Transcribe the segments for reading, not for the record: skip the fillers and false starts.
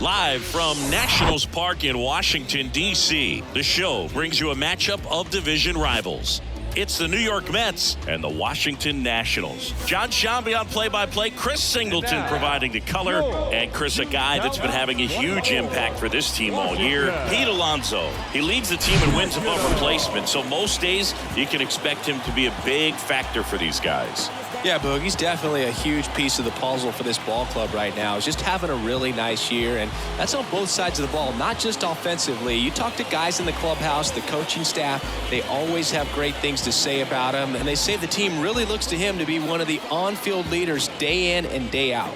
Live from Nationals Park in Washington, D.C., the show brings you a matchup of division rivals. It's the New York Mets and the Washington Nationals. John Shambi on play-by-play, Chris Singleton providing the color, and Chris, a guy that's been having a huge impact for this team all year, Pete Alonso. He leads the team in wins above replacement, so most days you can expect him to be a big factor for these guys. Yeah, Boog, he's definitely a huge piece of the puzzle for this ball club right now. He's just having a really nice year, and that's on both sides of the ball, not just offensively. You talk to guys in the clubhouse, the coaching staff, they always have great things to say about him, and they say the team really looks to him to be one of the on-field leaders day in and day out.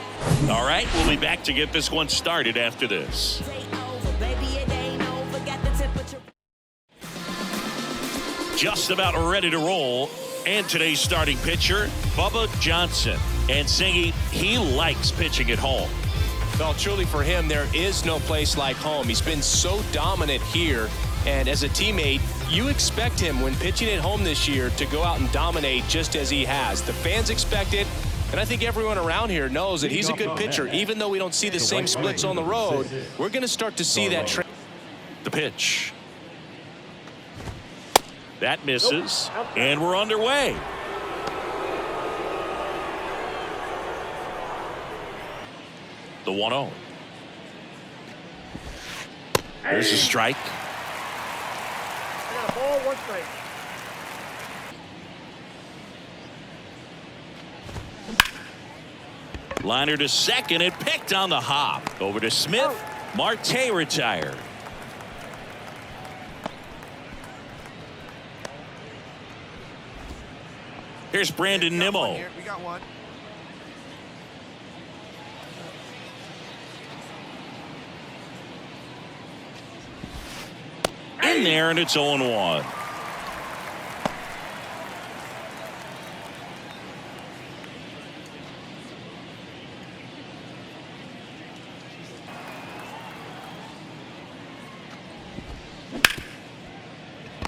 All right, we'll be back to get this one started after this. Just about ready to roll. And today's starting pitcher, Bubba Johnson. And Singy, he likes pitching at home. Well, truly for him, there is no place like home. He's been so dominant here. And as a teammate, you expect him when pitching at home this year to go out and dominate just as he has. The fans expect it. And I think everyone around here knows that he's a good pitcher. Even though we don't see the same splits on the road, we're going to start to see that trend. The pitch. That misses, and we're underway. The 1-0. There's a strike. Got a ball, 1 strike. Liner to second, and picked on the hop. Over to Smith. Marte retired. Here's Brandon Nimmo. We got one. In there, and it's 0-1.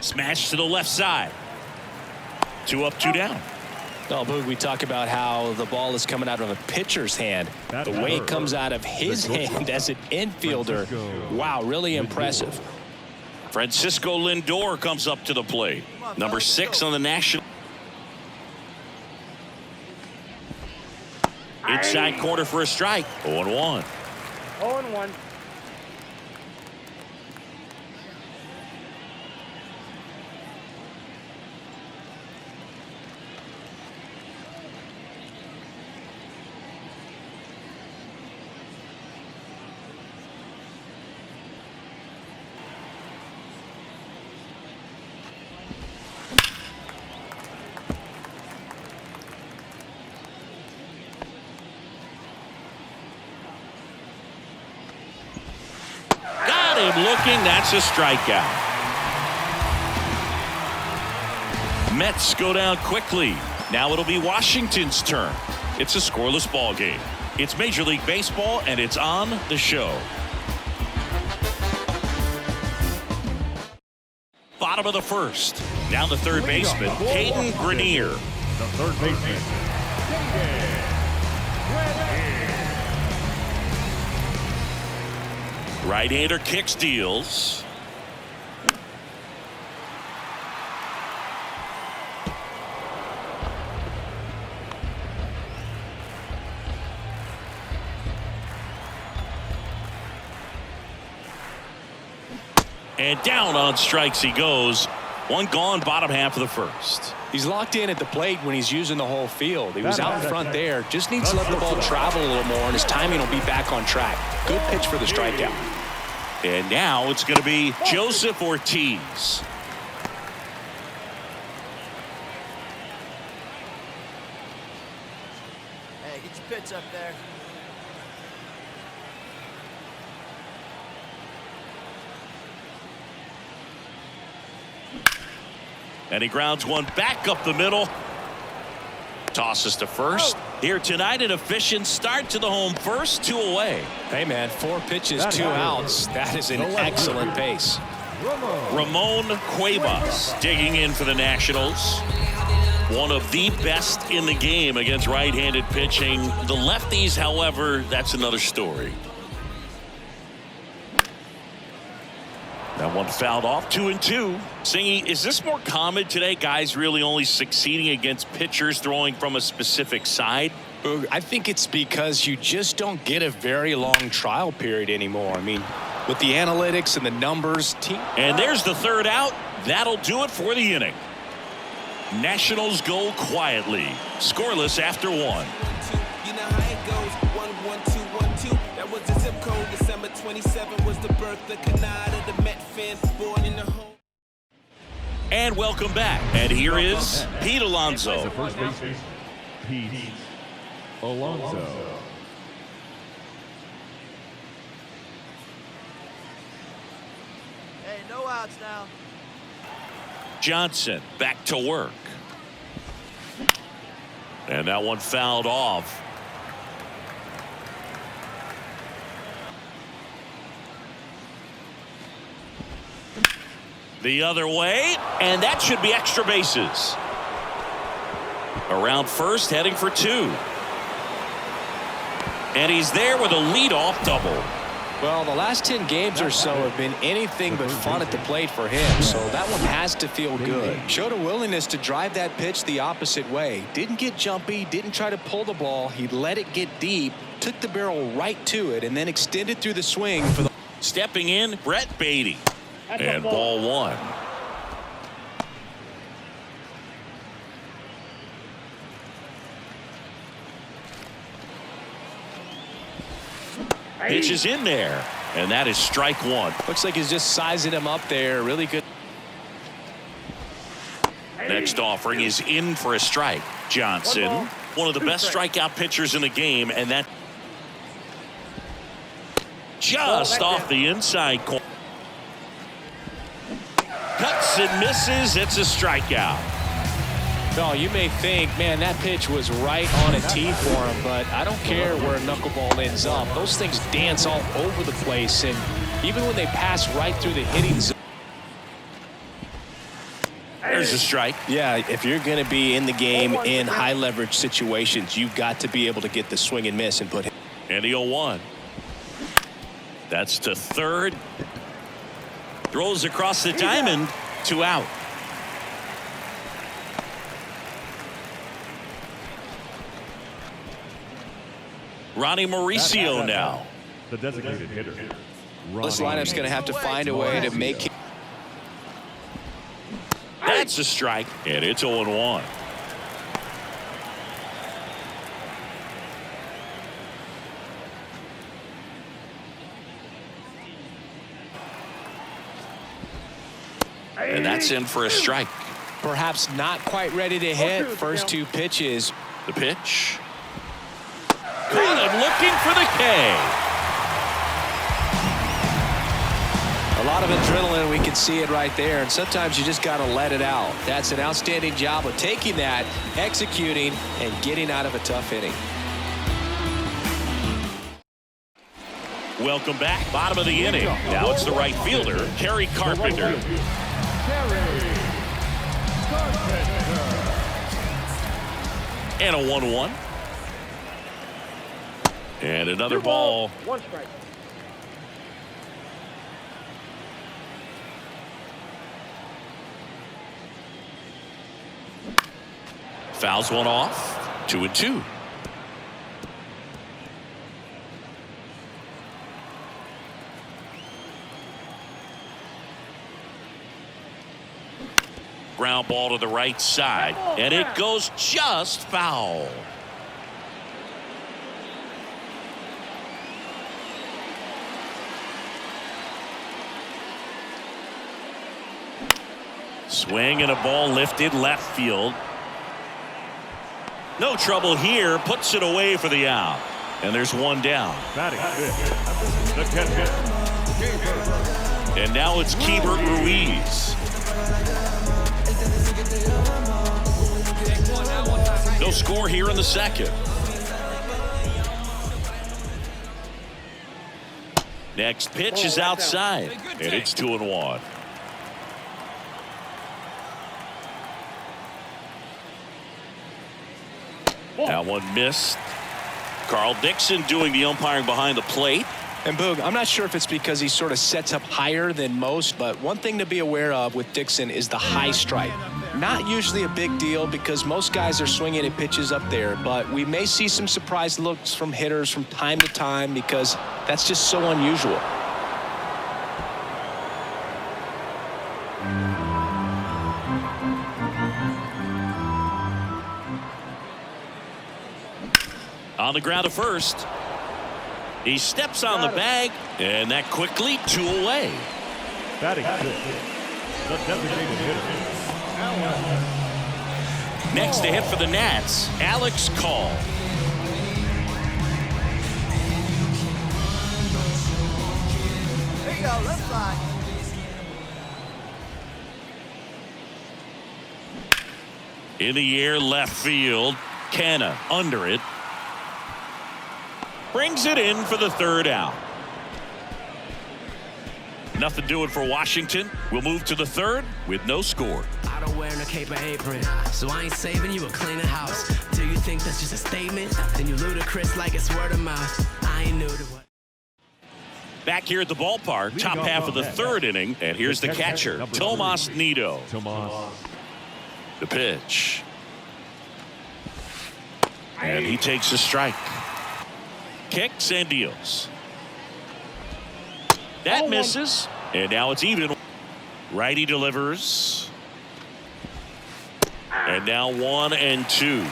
Smash to the left side. 2 up, 2 down. Oh, Boog, we talk about how the ball is coming out of a pitcher's hand. The way it comes out of his hand as an infielder, wow, really impressive. Francisco Lindor comes up to the plate. Number 6 on the national. Inside corner for a strike. 0-1. 0-1. Looking, that's a strikeout. Mets go down quickly. Now it'll be Washington's turn. It's a scoreless ball game. It's Major League Baseball, and it's on the show. Bottom of the first. Down the third baseman, Hayden Grenier. The third baseman, Right-hander kicks, deals. And down on strikes he goes. 1 gone, bottom half of the first. He's locked in at the plate when he's using the whole field. He was out in front there. Just needs to let the ball travel a little more, and his timing will be back on track. Good pitch for the strikeout. And now it's going to be Joseph Ortiz. Hey, get your pitch up there. And he grounds one back up the middle. Tosses to first. Here tonight, an efficient start to the home first, 2 away. Hey, man, 4 pitches, 2 outs. That is an excellent pace. Ramon Cuevas digging in for the Nationals. One of the best in the game against right-handed pitching. The lefties, however, that's another story. That one fouled off. 2-2. Singy, is this more common today? Guys really only succeeding against pitchers throwing from a specific side? I think it's because you just don't get a very long trial period anymore. I mean, with the analytics and the numbers. And there's the third out. That'll do it for the inning. Nationals go quietly. Scoreless after one. You know how it goes. 1-1-2-1-2. That was the zip code. December 27 was the birth of Canada, the Met fan born in the home. And welcome back. And here is Pete Alonso. The first baseman, Pete Alonso. Hey, no outs now. Johnson back to work. And that one fouled off. The other way, and that should be extra bases. Around first, heading for two. And he's there with a leadoff double. Well, the last 10 games or so have been anything but fun at the plate for him, so that one has to feel good. Showed a willingness to drive that pitch the opposite way. Didn't get jumpy, didn't try to pull the ball. He let it get deep, took the barrel right to it, and then extended through the swing for the... Stepping in, Brett Beatty. And ball one. Pitch is in there, and that is strike one. Looks like he's just sizing him up there. Really good. Next offering is in for a strike. Johnson, one of the best strikeout pitchers in the game, and that just off the inside corner. Cuts and misses. It's a strikeout. No, you may think, man, that pitch was right on a tee for him, but I don't care where a knuckleball ends up. Those things dance all over the place, and even when they pass right through the hitting zone. There's a strike. Yeah, if you're going to be in the game in high leverage situations, you've got to be able to get the swing and miss and put him. And the 0-1. That's to third. Throws across the diamond. 2 out. Ronnie Mauricio now. The designated hitter. This lineup's going to have to find a way to make it. That's a strike, and it's 0-1. And that's in for a strike. Perhaps not quite ready to hit. First 2 pitches. The pitch. Caught him looking for the K. A lot of adrenaline, we can see it right there, and sometimes you just got to let it out. That's an outstanding job of taking that, executing, and getting out of a tough inning. Welcome back. Bottom of the inning. Now it's the right fielder, Kerry Carpenter. And a 1-1. And another ball. 1 strike. Fouls one off. 2-2. Ground ball to the right side, and it goes just foul. Swing and a ball lifted left field. No trouble here. Puts it away for the out. And there's one down. Batting fifth, the catcher. And now it's Keibert Ruiz. No score here in the second. Next pitch is outside, and it's 2-1. That one missed. Carl Dixon doing the umpiring behind the plate. And Boog, I'm not sure if it's because he sort of sets up higher than most, but one thing to be aware of with Dixon is the high strike. Not usually a big deal because most guys are swinging at pitches up there, but we may see some surprise looks from hitters from time to time because that's just so unusual. On the ground to first. He steps on the bag, and that quickly 2 away. Batting fifth, the designated hitter. Next to hit for the Nats, Alex Call. There you go, left side. In the air, left field. Canna under it. Brings it in for the 3rd out. Nothing doing for Washington. We'll move to the 3rd with no score. I don't wear no cape or apron, so I ain't saving you a cleaning house. Do you think that's just a statement? Then you ludicrous like it's word of mouth. I ain't new to what. Back here at the ballpark, top half of the 3rd inning, and here's the catcher, Tomas Nido. The pitch. And he takes a strike. Kicks and deals. That misses, and now it's even. Righty delivers. And now 1-2.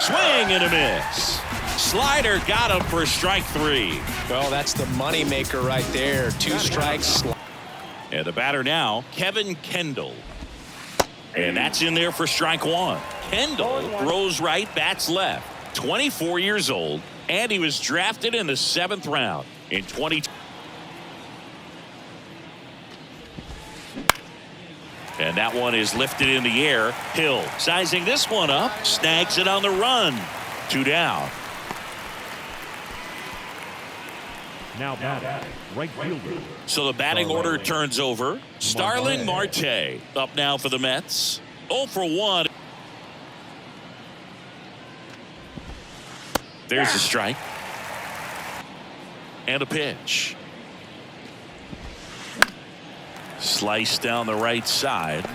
Swing and a miss. Slider got him for strike 3. Well, that's the money maker right there. 2 strikes. And the batter now, Kevin Kendall. And that's in there for strike 1. Kendall throws right, bats left. 24 years old, and he was drafted in the 7th round in 2020. And that one is lifted in the air. Hill sizing this one up, snags it on the run. 2 down. Now batting, right fielder. So the batting order turns over. Starling Marte up now for the Mets. 0 for 1. There's a strike. And a pitch. Slice down the right side.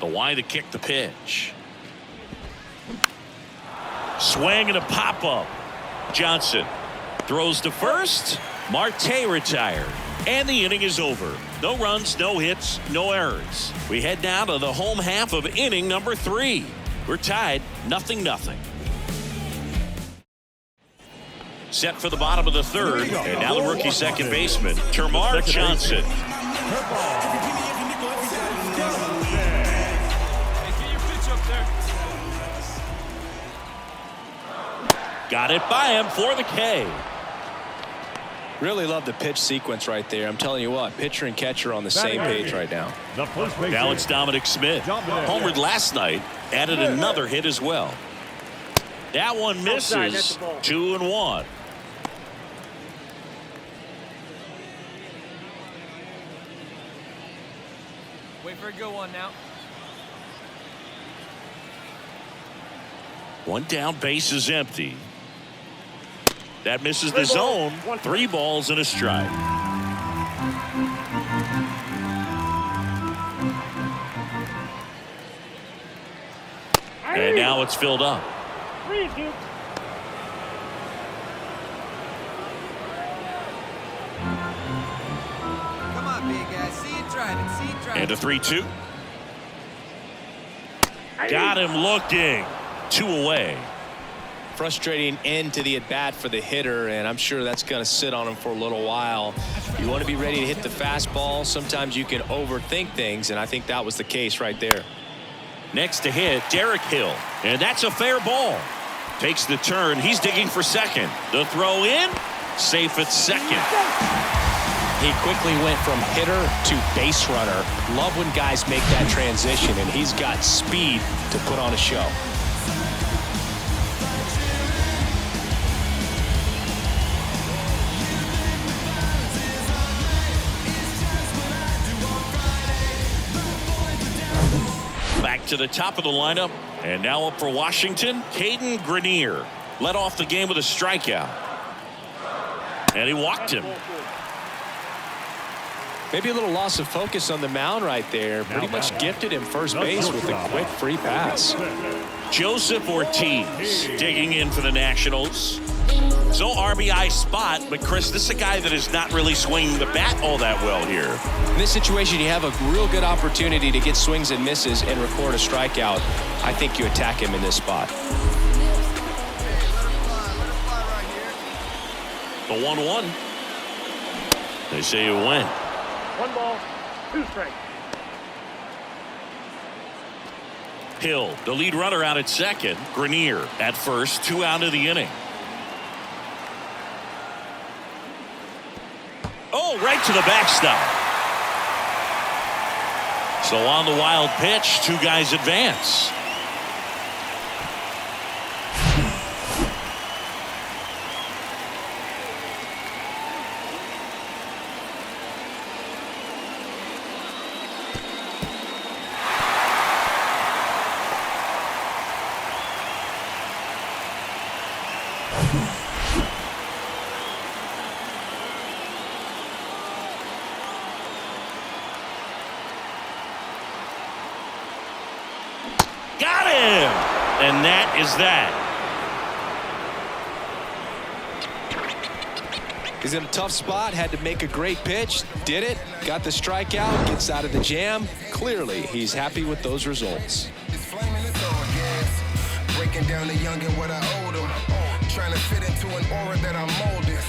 The wide to kick the pitch. Swing and a pop-up. Johnson throws to first. Marte retired. And the inning is over. No runs, no hits, no errors. We head down to the home half of inning number 3. We're tied 0-0. Set for the bottom of the 3rd. And now the rookie second baseman, Termarr Johnson. Got it by him for the K. Really love the pitch sequence right there. I'm telling you what, pitcher and catcher on the same page right now. Now it's Dominic Smith. Homered last night, added another hit as well. That one misses. 2-1. Wait for a good one now. One down, base is empty. That misses the zone. 3 balls and a strike. And now it's filled up. Come on, big guy. See you driving. See you driving. And a 3-2. Got him looking. 2 away. Frustrating end to the at-bat for the hitter, and I'm sure that's going to sit on him for a little while. You want to be ready to hit the fastball. Sometimes you can overthink things, and I think that was the case right there. Next to hit, Derek Hill. And that's a fair ball. Takes the turn. He's digging for second. The throw in. Safe at second. He quickly went from hitter to base runner. Love when guys make that transition, and he's got speed to put on a show. to the top of the lineup. And now up for Washington, Caden Grenier. Led off the game with a strikeout. And he walked him. Maybe a little loss of focus on the mound right there. Pretty much gifted him first base with a quick free pass. Joseph Ortiz digging in for the Nationals. So RBI spot, but Chris, this is a guy that is not really swinging the bat all that well here. In this situation, you have a real good opportunity to get swings and misses and record a strikeout. I think you attack him in this spot. The 1-1. They say it went. 1 ball, 2 strikes. Hill, the lead runner, out at second. Grenier at first, 2 out of the inning. Oh, right to the backstop. So on the wild pitch, 2 guys advance. Got him! And that is that. He's in a tough spot, had to make a great pitch, did it, got the strikeout, gets out of the jam. Clearly, he's happy with those results. Breaking down the young and what I owed him. Trying to fit into an aura that I'm molded.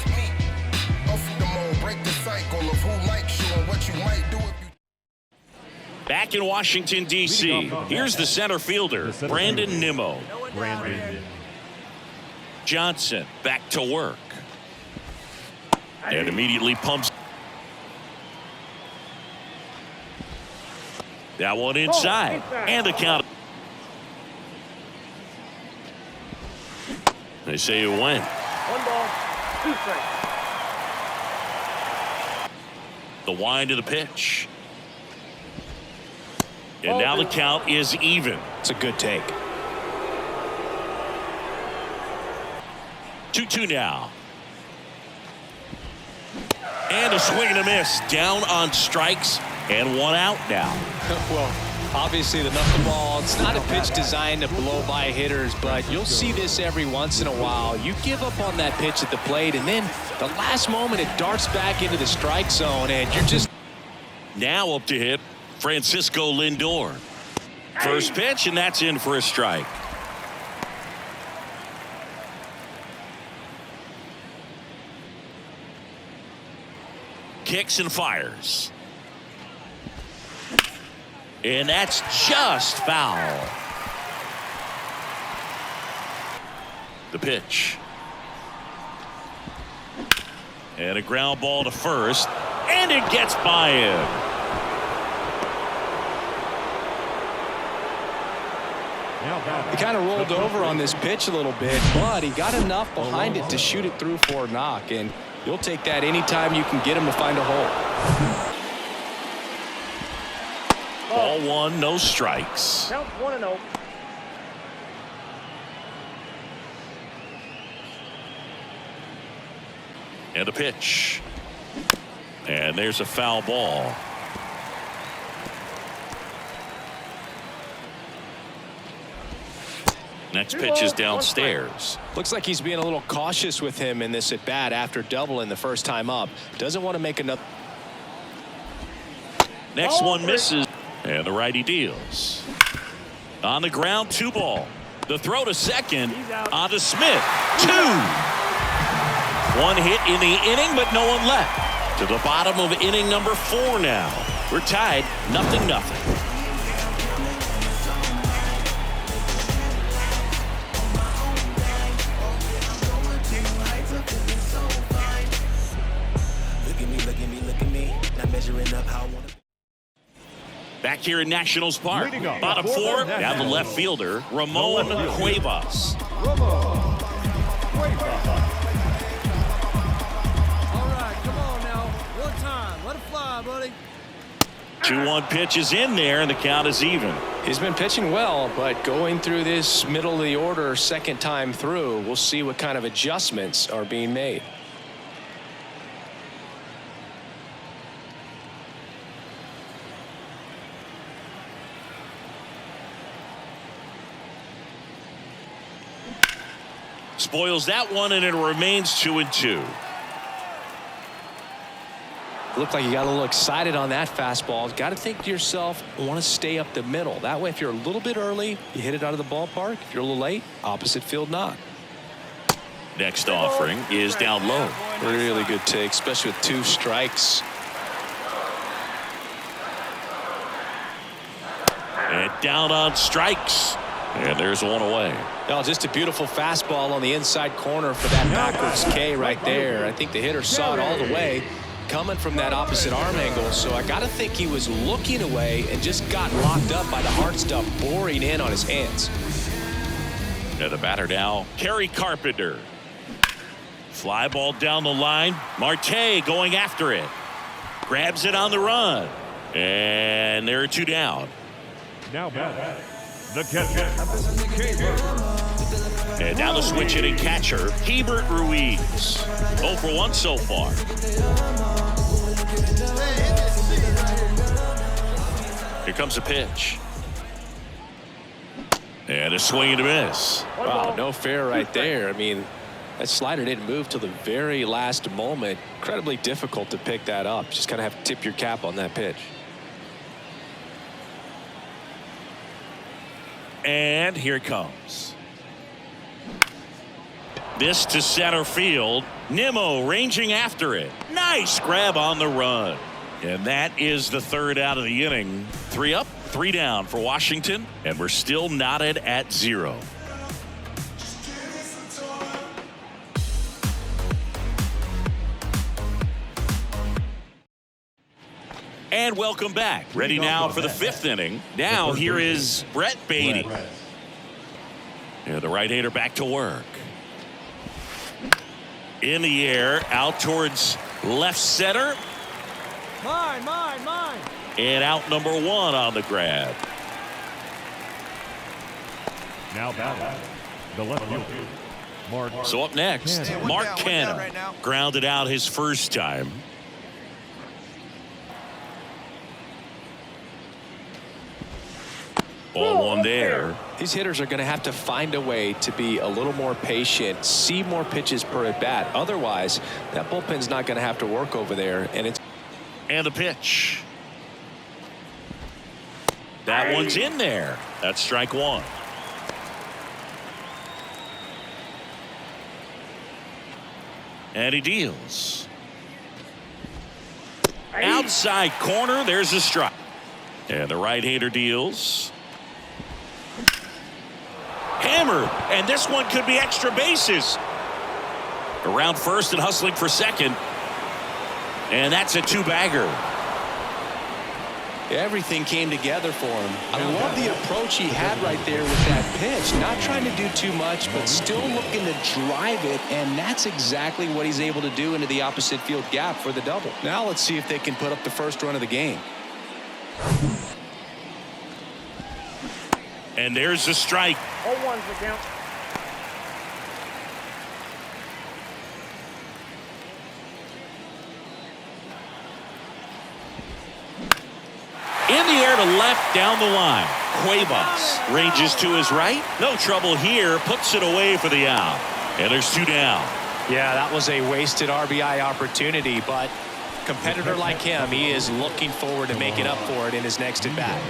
Off the mold, break the cycle of who likes you and what you might do if you. Back in Washington, D.C., here's the center fielder, Brandon Nimmo. Johnson back to work. And immediately pumps. That one inside. And the count. They say it went. 1 ball, 2 strikes. The wind of the pitch. And now the count is even. It's a good take. 2-2 now. And a swing and a miss. Down on strikes and 1 out now. Well, obviously the knuckleball, it's not a pitch designed to blow by hitters, but you'll see this every once in a while. You give up on that pitch at the plate, and then the last moment it darts back into the strike zone, and you're just... Now up to hit Francisco Lindor. First pitch, and that's in for a strike. Kicks and fires. And that's just foul. The pitch. And a ground ball to first. And it gets by him. He kind of rolled over on this pitch a little bit, but he got enough behind it to shoot it through for a knock, and you'll take that anytime you can get him to find a hole. Ball 1, no strikes. Count 1-0. And a pitch. And there's a foul ball. Next pitch is downstairs. Looks like he's being a little cautious with him in this at bat after doubling the first time up. Doesn't want to make another. Next one misses. And the righty deals. On the ground, 2 ball. The throw to second on to Smith. 2. 1 hit in the inning, but no one left. To the bottom of inning number 4 now. We're tied 0-0. Back here in Nationals Park, bottom 4, down the left fielder, Ramon Cuevas. All right, come on now. One time. Let it fly, buddy. 2-1 pitch is in there, and the count is even. He's been pitching well, but going through this middle of the order second time through, we'll see what kind of adjustments are being made. Spoils that one, and it remains 2-2. Looked like you got a little excited on that fastball. Got to think to yourself, want to stay up the middle. That way, if you're a little bit early, you hit it out of the ballpark. If you're a little late, opposite field knock. Next offering is down low. Really good take, especially with 2 strikes. And down on strikes. And there's one away. Oh, just a beautiful fastball on the inside corner for that backwards K right there. I think the hitter saw it all the way coming from that opposite arm angle. So I got to think he was looking away and just got locked up by the hard stuff boring in on his hands. And the batter now, Kerry Carpenter. Fly ball down the line. Marte going after it. Grabs it on the run. And there are 2 down. Now back. The catcher. And now the switch hitting catcher, Hebert Ruiz. 0 for 1 so far. Here comes a pitch. And a swing and a miss. Wow, no fair right there. I mean, that slider didn't move till the very last moment. Incredibly difficult to pick that up. Just kind of have to tip your cap on that pitch. And here it comes. This to center field. Nimmo ranging after it. Nice grab on the run. And that is the 3rd out of the inning. 3 up, 3 down for Washington. And we're still knotted at 0. And welcome back. Ready now for the 5th inning. Now here is Brett Beatty. And the right-hander back to work. In the air, out towards left center. Mine. And out number 1 on the grab. Now back. The left fielder. Mark. So up next, Mark Canha. right now? Grounded out his first time. Ball 1 there. These hitters are going to have to find a way to be a little more patient, see more pitches per at bat. Otherwise, that bullpen's not going to have to work over there. And the pitch. That one's in there. That's strike 1. And he deals. Outside corner, there's a strike. And the right-hander deals. Hammered, and this one could be extra bases. Around first and hustling for second. And that's a 2-bagger. Everything came together for him. I love the approach he had right there with that pitch. Not trying to do too much, but still looking to drive it, and that's exactly what he's able to do into the opposite field gap for the double. Now let's see if they can put up the first run of the game. And there's the strike. 0-1's the count. In the air to left down the line. Cuevas ranges to his right. No trouble here. Puts it away for the out. And there's 2 down. Yeah, that was a wasted RBI opportunity, but competitor like him, he is looking forward to making up for it in his next at bat.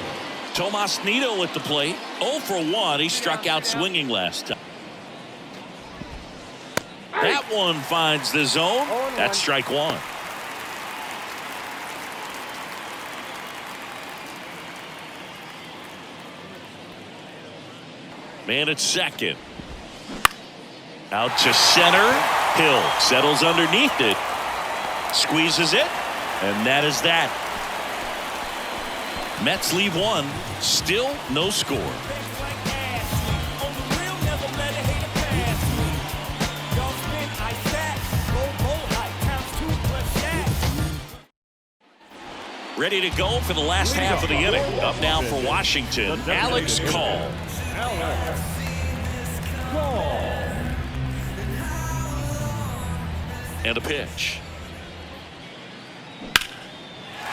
Tomas Nido at the plate. 0 for 1. He struck out swinging last time. That one finds the zone. That's strike 1. Man at second. Out to center. Hill settles underneath it. Squeezes it. And that is that. Mets leave 1. Still no score. Ready to go for the last half of the inning. Up now for Washington, Alex Call. And a pitch.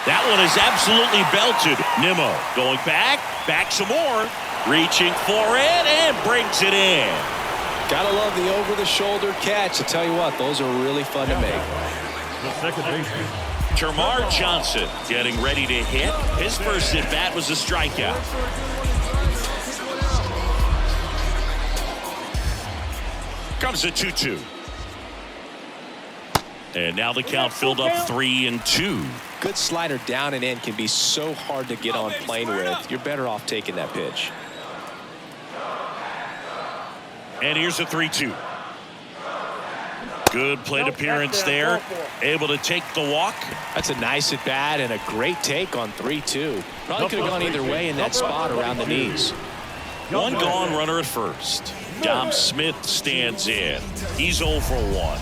That one is absolutely belted. Nimmo going back some more, reaching for it, and brings it in. Gotta love the over-the-shoulder catch. I tell you what, those are really fun to make. The second baseman. Bubba Johnson getting ready to hit. His first at bat was a strikeout. Comes a 2-2. And now the count filled up 3-2. Good slider down and in can be so hard to get on plane with. You're better off taking that pitch. And here's a 3-2. Good plate appearance there. Able to take the walk. That's a nice at bat and a great take on 3-2. Probably could have gone either way in that spot around the knees. One gone, runner at first. Dom Smith stands in. He's 0 for 1.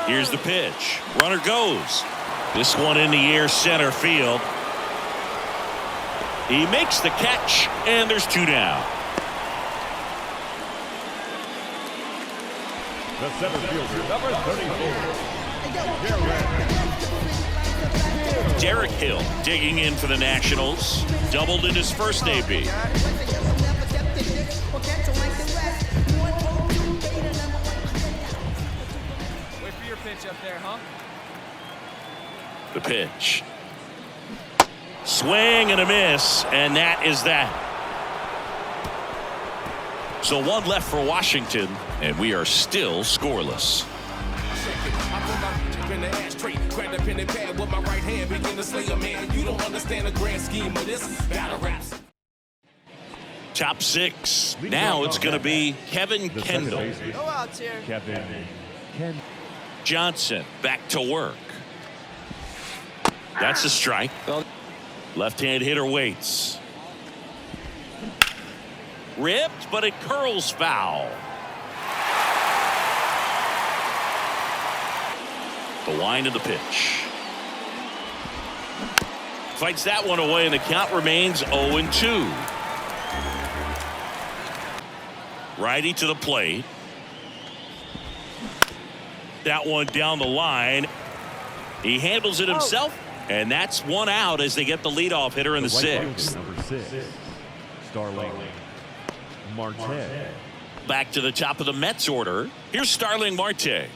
Here's the pitch. Runner goes. This one in the air, center field. He makes the catch, and there's 2 down. The center fielder, number 34. Derek Hill digging in for the Nationals. Doubled in his first AB. Pitch up there, huh? The pitch. Swing and a miss, and that is that. So 1 left for Washington, and we are still scoreless. Top 6. Now it's going to be Kevin Kendall. Go out here. Kevin Kendall. Johnson back to work. That's a strike. Left-hand hitter waits. Ripped, but it curls foul. The wind of the pitch. Fights that one away, and the count remains 0-2. Righty to the plate. That one down the line. He handles it himself, and that's 1 out as they get the leadoff hitter in the 6th. Number 6, Starling Marte. Back to the top of the Mets order. Here's Starling Marte.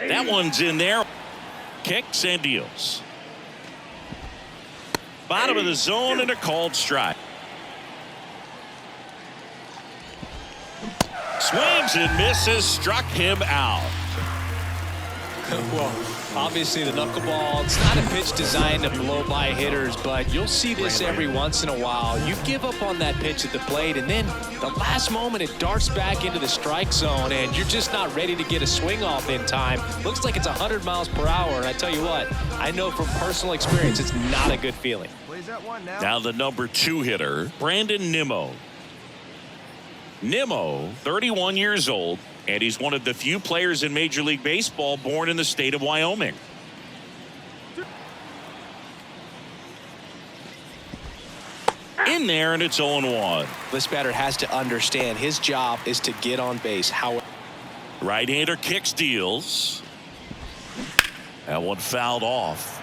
That one's in there. Kicks and deals. Bottom of the zone and a called strike. Swings and misses, struck him out. Well, obviously the knuckleball, it's not a pitch designed to blow by hitters, but you'll see this every once in a while. You give up on that pitch at the plate, and then the last moment it darts back into the strike zone, and you're just not ready to get a swing off in time. Looks like it's 100 miles per hour, and I tell you what, I know from personal experience it's not a good feeling. Now the number 2 hitter, Brandon Nimmo. Nimmo, 31 years old, and he's one of the few players in Major League Baseball born in the state of Wyoming. In there, and it's 0-1. This batter has to understand his job is to get on base. Right-hander kicks, deals. That one fouled off.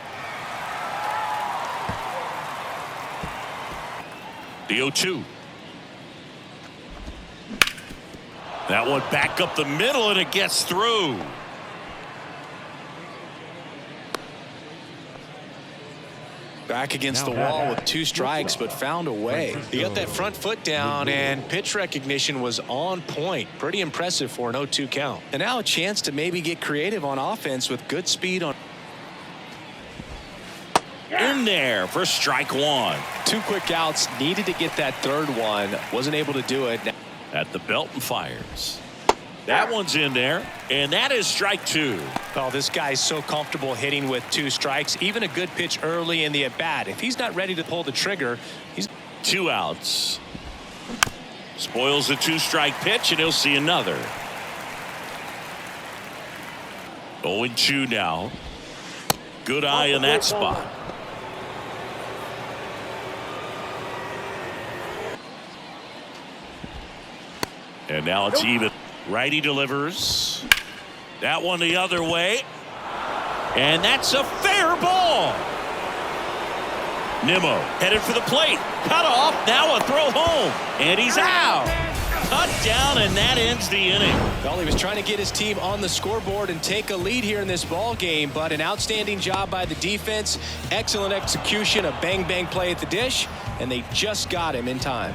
The 0-2. That one back up the middle, and it gets through. Back against the wall with 2 strikes, but found a way. He got that front foot down, and pitch recognition was on point. Pretty impressive for an 0-2 count. And now a chance to maybe get creative on offense with good speed on. In there for strike 1. 2 quick outs, needed to get that 3rd one. Wasn't able to do it. At the belt and fires. That one's in there, and that is strike 2. Oh, this guy's so comfortable hitting with 2 strikes. Even a good pitch early in the at-bat. If he's not ready to pull the trigger, he's 2 outs. Spoils the 2-strike pitch, and he'll see another. 0-2 now. Good eye in that spot. And now it's even. Righty delivers. That one the other way. And that's a fair ball. Nimmo headed for the plate. Cut off. Now a throw home. And he's out. Cut down, and that ends the inning. Well, he was trying to get his team on the scoreboard and take a lead here in this ball game, but an outstanding job by the defense. Excellent execution, a bang-bang play at the dish, and they just got him in time.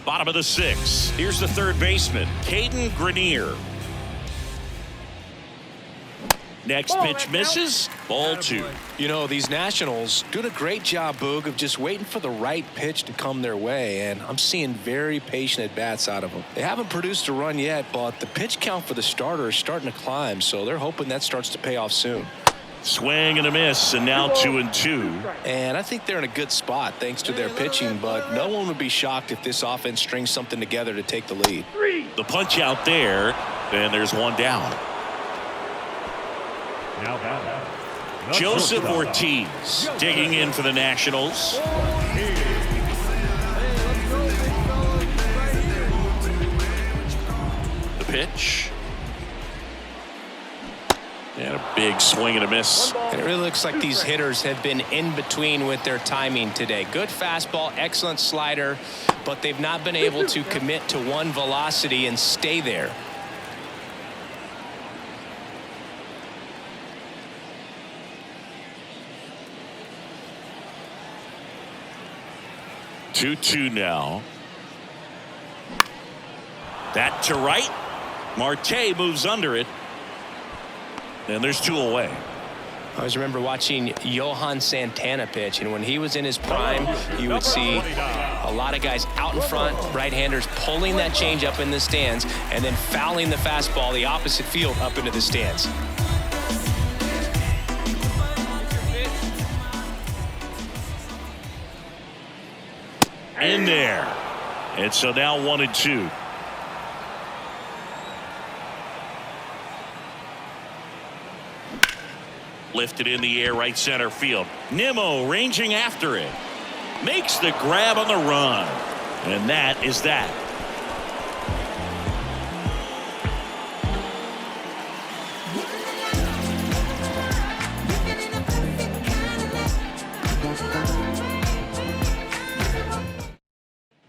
Bottom of the 6th. Here's the third baseman, Caden Grenier. Next pitch misses. Ball 2. You know, these Nationals doing a great job, Boog, of just waiting for the right pitch to come their way, and I'm seeing very patient at-bats out of them. They haven't produced a run yet, but the pitch count for the starter is starting to climb, so they're hoping that starts to pay off soon. Swing and a miss, and now 2-2. And I think they're in a good spot thanks to their pitching, but no one would be shocked if this offense strings something together to take the lead. The punch out there, and there's one down. Now batting, Joseph Ortiz digging in for the Nationals. The pitch. And a big swing and a miss. And it really looks like these hitters have been in between with their timing today. Good fastball, excellent slider, but they've not been able to commit to one velocity and stay there. Two now. That to right. Marte moves under it. And there's 2 away. I always remember watching Johan Santana pitch, and when he was in his prime, you would see a lot of guys out in front, right-handers pulling that change up in the stands, and then fouling the fastball the opposite field up into the stands. In there. And so now 1-2. Lifted in the air, right center field. Nimmo ranging after it. Makes the grab on the run. And that is that.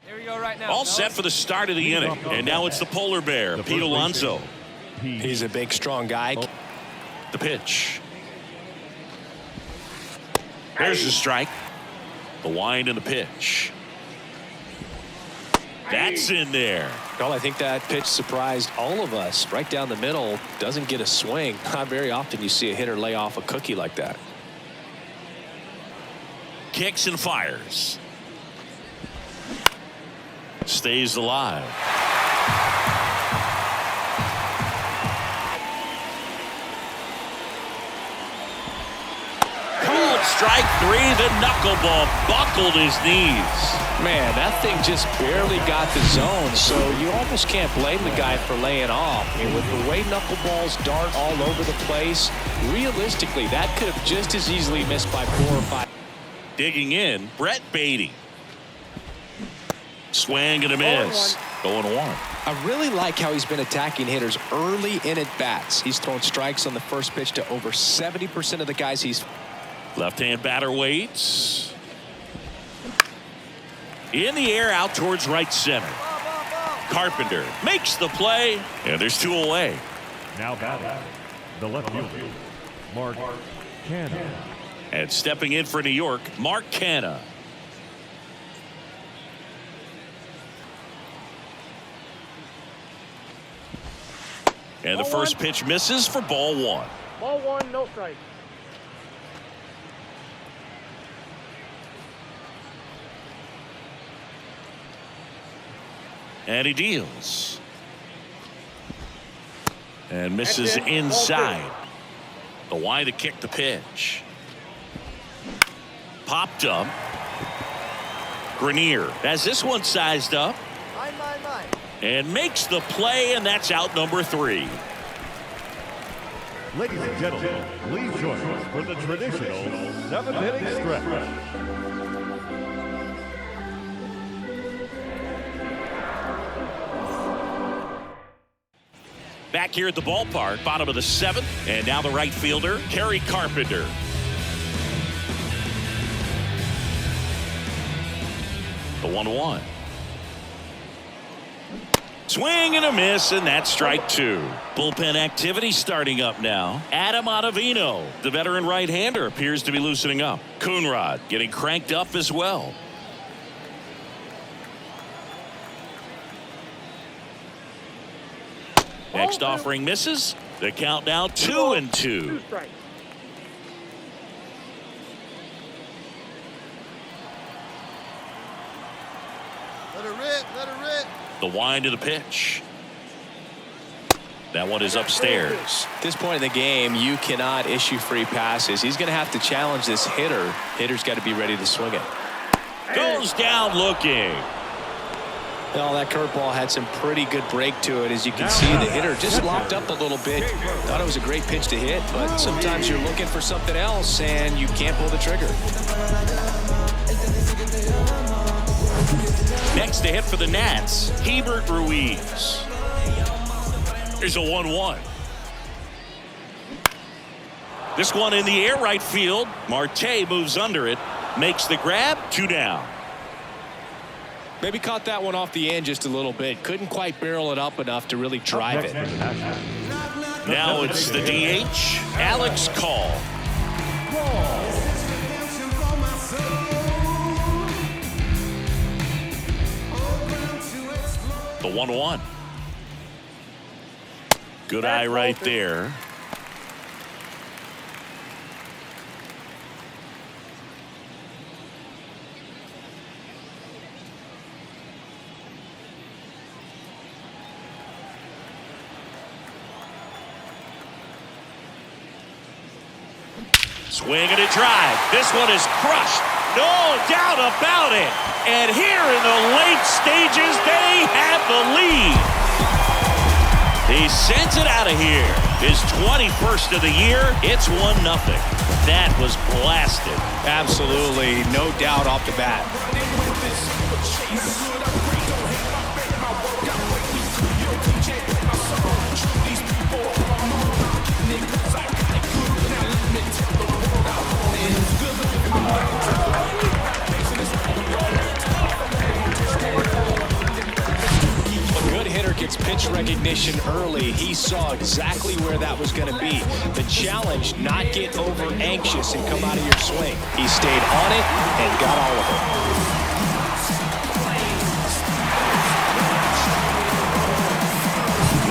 Here we go right now. All set for the start of the inning. And now it's the polar bear, Pete Alonso. He's a big, strong guy. The pitch. There's the strike. The wind and the pitch. That's in there. Well, I think that pitch surprised all of us. Right down the middle, doesn't get a swing. Not very often you see a hitter lay off a cookie like that. Kicks and fires. Stays alive. Strike 3, the knuckleball buckled his knees. Man, that thing just barely got the zone, so you almost can't blame the guy for laying off. I mean, with the way knuckleballs dart all over the place, realistically, that could have just as easily missed by 4 or 5. Digging in, Brett Beatty. Swing and a miss. 0-1. I really like how he's been attacking hitters early in at-bats. He's thrown strikes on the first pitch to over 70% of the guys he's... Left-hand batter waits. In the air out towards right center. Carpenter makes the play, and there's 2 away. Now batting, the left fielder, Mark Canha. And stepping in for New York, Mark Canha. And the first pitch misses for ball 1. Ball 1, no strike. And he deals. And misses inside. The Y to kick the pitch. Popped up. Grenier has this one sized up. And makes the play, and that's out number 3. Ladies and gentlemen, please join us for the traditional 7th-inning stretch. Back here at the ballpark, bottom of the 7th, and now the right fielder, Kerry Carpenter. The 1-1. Swing and a miss, and that's strike 2. Bullpen activity starting up now. Adam Ottavino, the veteran right-hander, appears to be loosening up. Coonrod getting cranked up as well. Next offering misses. The count now 2-2. Let it rip, let it rip. The wind of the pitch. That one is upstairs. At this point in the game, you cannot issue free passes. He's going to have to challenge this hitter. Hitter's got to be ready to swing it. Goes down looking. Well, that curveball had some pretty good break to it. As you can see, the hitter just locked up a little bit. Thought it was a great pitch to hit, but sometimes you're looking for something else and you can't pull the trigger. Next to hit for the Nats, Hebert Ruiz. Here's a 1-1. This one in the air right field. Marte moves under it, makes the grab, 2 down. Maybe caught that one off the end just a little bit. Couldn't quite barrel it up enough to really drive it. Now it's the DH, Alex Call. The 1-1. Good eye right there. Swing and a drive. This one is crushed. No doubt about it. And here in the late stages, they have the lead. He sends it out of here. His 21st of the year. It's 1-0. That was blasted. Absolutely, no doubt off the bat. Gets pitch recognition early. He saw exactly where that was going to be. The challenge, not get over anxious and come out of your swing. He stayed on it and got all of it.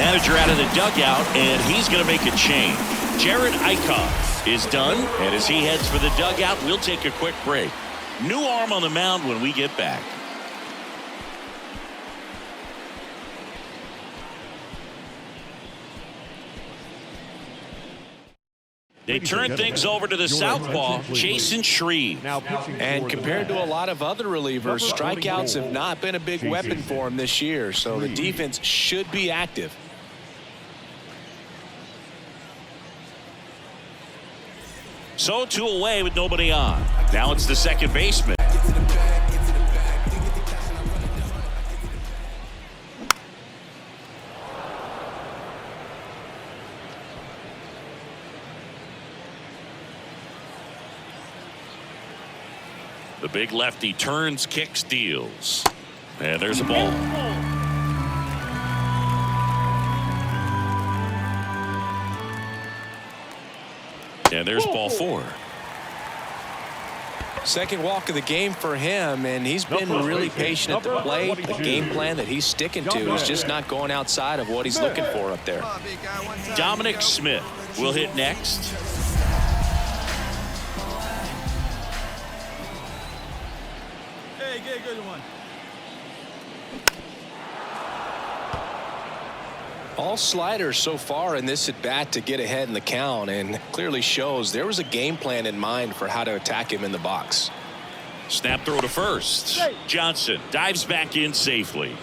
Manager out of the dugout, and he's going to make a change. Jared Eichhoff is done, and as he heads for the dugout, we'll take a quick break. New arm on the mound when we get back. They turn things over to the southpaw, Jason Shreve. And compared to a lot of other relievers, strikeouts have not been a big weapon for him this year, so the defense should be active. So 2 away with nobody on. Now it's the second baseman. The big lefty turns, kicks, deals. And there's a ball. And there's ball 4. Second walk of the game for him, and he's been really patient at the plate. The game plan that he's sticking to is just not going outside of what he's looking for up there. Dominic Smith will hit next. All sliders so far in this at bat to get ahead in the count, and clearly shows there was a game plan in mind for how to attack him in the box. Snap throw to first. Johnson dives back in safely.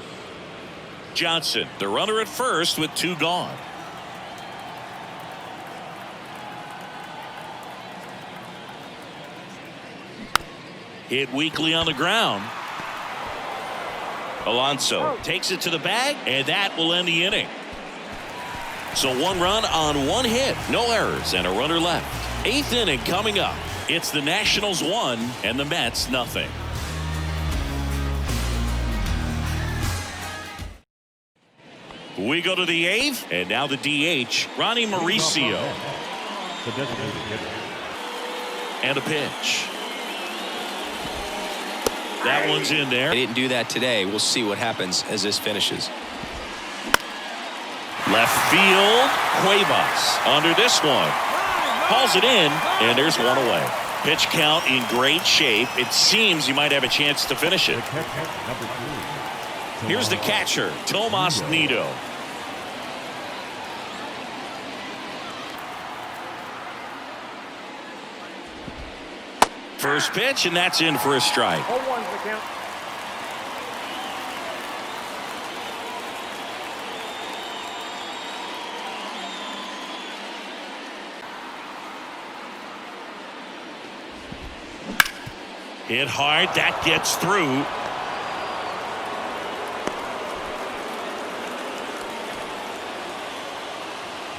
Johnson, the runner at first with 2 gone. Hit weakly on the ground. Alonso takes it to the bag, and that will end the inning. So 1 run on 1 hit, no errors, and a runner left. 8th inning coming up. It's the Nationals 1 and the Mets nothing. We go to the 8th, and now the DH, Ronnie Mauricio. The designated hitter. And a pitch. That one's in there. They didn't do that today. We'll see what happens as this finishes. Left field, Cuevas under this one. Calls it in, and there's 1 away. Pitch count in great shape. It seems you might have a chance to finish it. Number 3. Here's the catcher, Tomas Nido. First pitch, and that's in for a strike. Hit hard, that gets through.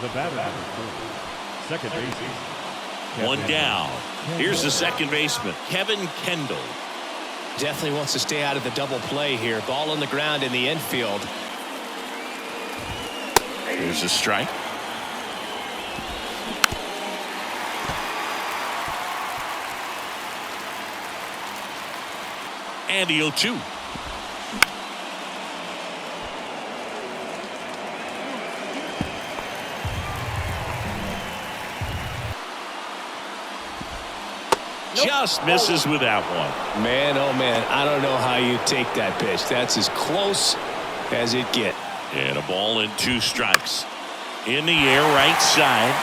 The batter number 4. Second baseman. 1 down. Here's the second baseman, Kevin Kendall. Definitely wants to stay out of the double play here. Ball on the ground in the infield. Here's a strike. And the 0-2. Just misses with that one. Man, oh man, I don't know how you take that pitch. That's as close as it gets. And a ball and 2 strikes. In the air, right side.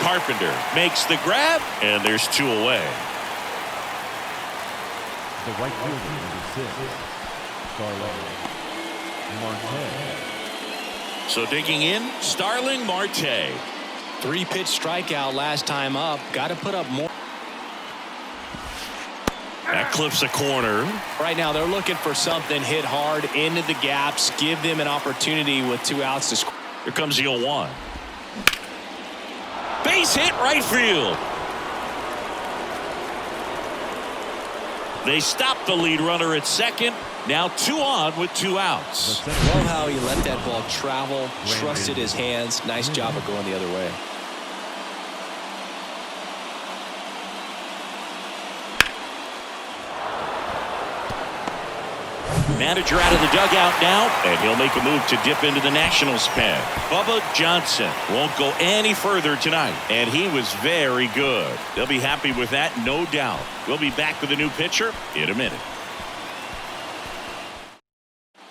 Carpenter makes the grab, and there's 2 away. The right fielder number 6. Starling Marte. So digging in, Starling Marte. 3-pitch strikeout last time up. Got to put up more. That clips a corner. Right now they're looking for something, hit hard into the gaps, give them an opportunity with 2 outs to score. Here comes the 0-1. Base hit right field. They stop the lead runner at second. Now 2 on with 2 outs. Love how he let that ball travel, trusted his hands. Nice job of going the other way. Manager out of the dugout now, and he'll make a move to dip into the Nationals pen. Bubba Johnson won't go any further tonight, and he was very good. They'll be happy with that, no doubt. We'll be back with a new pitcher in a minute.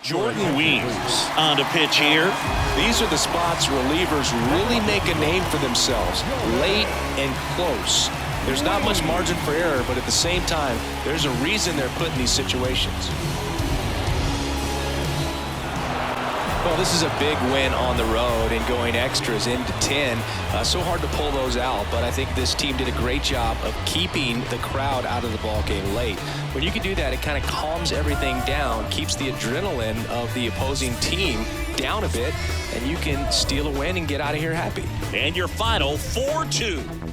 Jordan Weems on to pitch here. These are the spots relievers really make a name for themselves, late and close. There's not much margin for error, but at the same time, there's a reason they're put in these situations. Well, this is a big win on the road and going extras into 10. So hard to pull those out, but I think this team did a great job of keeping the crowd out of the ball game late. When you can do that, it kind of calms everything down, keeps the adrenaline of the opposing team down a bit, and you can steal a win and get out of here happy. And your final 4-2.